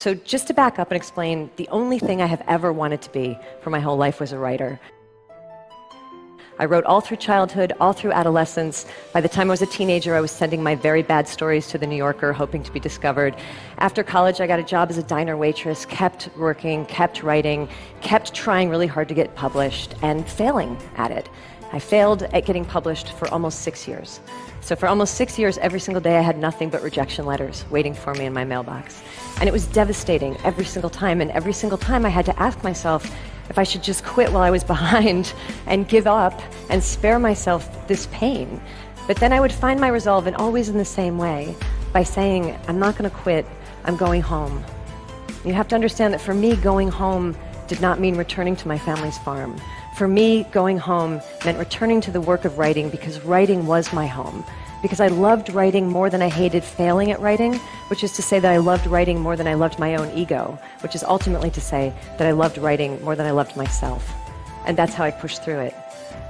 So just to back up and explain, the only thing I have ever wanted to be for my whole life was a writer. I wrote all through childhood, all through adolescence. By the time I was a teenager, I was sending my very bad stories to The New Yorker, hoping to be discovered. After college, I got a job as a diner waitress, kept working, kept writing, kept trying really hard to get published, and failing at it. I failed at getting published for almost 6 years. So for almost 6 years, every single day I had nothing but rejection letters waiting for me in my mailbox. And it was devastating every single time, and every single time I had to ask myself if I should just quit while I was behind and give up and spare myself this pain. But then I would find my resolve, and always in the same way, by saying, I'm not going to quit, I'm going home. You have to understand that for me, going home did not mean returning to my family's farm. For me, going home meant returning to the work of writing, because writing was my home. Because I loved writing more than I hated failing at writing, which is to say that I loved writing more than I loved my own ego, which is ultimately to say that I loved writing more than I loved myself. And that's how I pushed through it.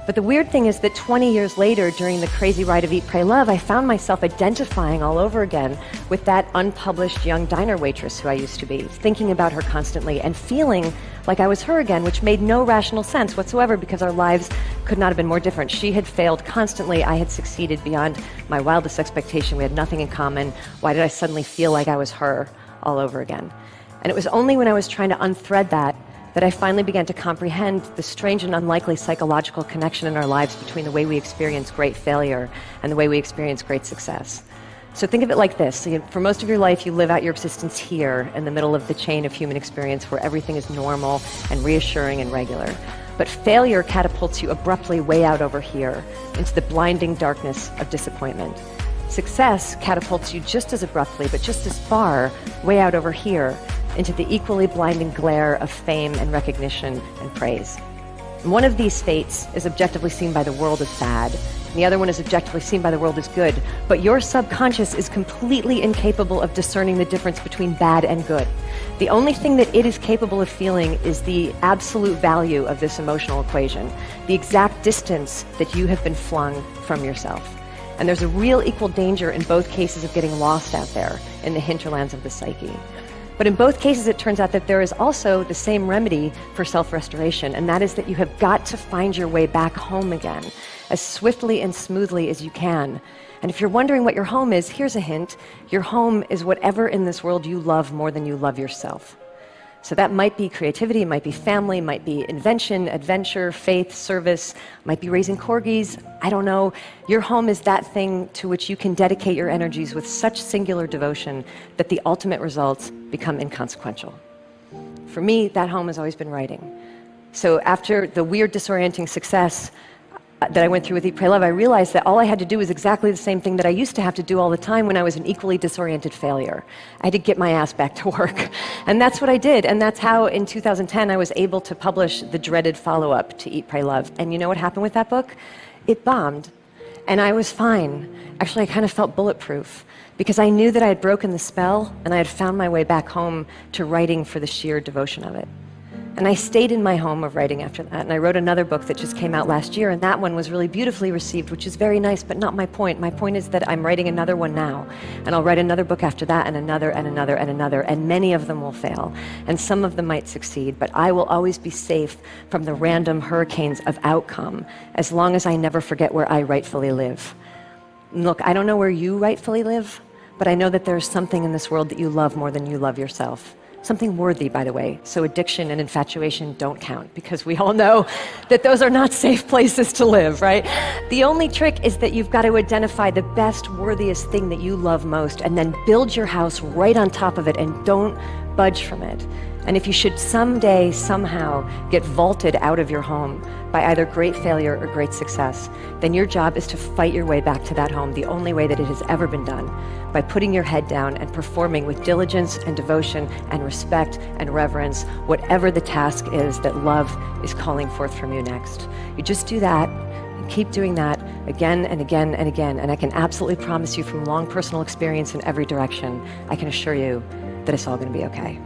But the weird thing is that 20 years later, during the crazy ride of Eat, Pray, Love, I found myself identifying all over again with that unpublished young diner waitress who I used to be, thinking about her constantly and feeling like I was her again, which made no rational sense whatsoever, because our lives could not have been more different. She had failed constantly. I had succeeded beyond my wildest expectation. We had nothing in common. Why did I suddenly feel like I was her all over again? And it was only when I was trying to unthread that I finally began to comprehend the strange and unlikely psychological connection in our lives between the way we experience great failure and the way we experience great success. So think of it like this. For most of your life, you live out your existence here in the middle of the chain of human experience where everything is normal and reassuring and regular. But failure catapults you abruptly way out over here into the blinding darkness of disappointment. Success catapults you just as abruptly, but just as far, way out over here into the equally blinding glare of fame and recognition and praise. And one of these fates is objectively seen by the world as bad, and the other one is objectively seen by the world as good, but your subconscious is completely incapable of discerning the difference between bad and good. The only thing that it is capable of feeling is the absolute value of this emotional equation, the exact distance that you have been flung from yourself. And there's a real equal danger in both cases of getting lost out there in the hinterlands of the psyche. But in both cases, it turns out that there is also the same remedy for self-restoration, and that is that you have got to find your way back home again, as swiftly and smoothly as you can. And if you're wondering what your home is, here's a hint. Your home is whatever in this world you love more than you love yourself. So that might be creativity, might be family, might be invention, adventure, faith, service, might be raising corgis, I don't know. Your home is that thing to which you can dedicate your energies with such singular devotion that the ultimate results become inconsequential. For me, that home has always been writing. So after the weird, disorienting success that I went through with Eat, Pray, Love, I realized that all I had to do was exactly the same thing that I used to have to do all the time when I was an equally disoriented failure. I had to get my ass back to work. And that's what I did. And that's how, in 2010, I was able to publish the dreaded follow-up to Eat, Pray, Love. And you know what happened with that book? It bombed. And I was fine. Actually, I kind of felt bulletproof, because I knew that I had broken the spell, and I had found my way back home to writing for the sheer devotion of it. And I stayed in my home of writing after that, and I wrote another book that just came out last year, and that one was really beautifully received, which is very nice, but not my point. My point is that I'm writing another one now, and I'll write another book after that, and another, and another, and another, and many of them will fail, and some of them might succeed, but I will always be safe from the random hurricanes of outcome, as long as I never forget where I rightfully live. Look, I don't know where you rightfully live, but I know that there's something in this world that you love more than you love yourself. Something worthy, by the way. So addiction and infatuation don't count, because we all know that those are not safe places to live, right? The only trick is that you've got to identify the best, worthiest thing that you love most, and then build your house right on top of it, and don't budge from it. And if you should someday, somehow, get vaulted out of your home by either great failure or great success, then your job is to fight your way back to that home the only way that it has ever been done, by putting your head down and performing with diligence and devotion and respect and reverence whatever the task is that love is calling forth from you next. You just do that, and keep doing that again and again and again, and I can absolutely promise you from long personal experience in every direction, I can assure you that it's all going to be okay.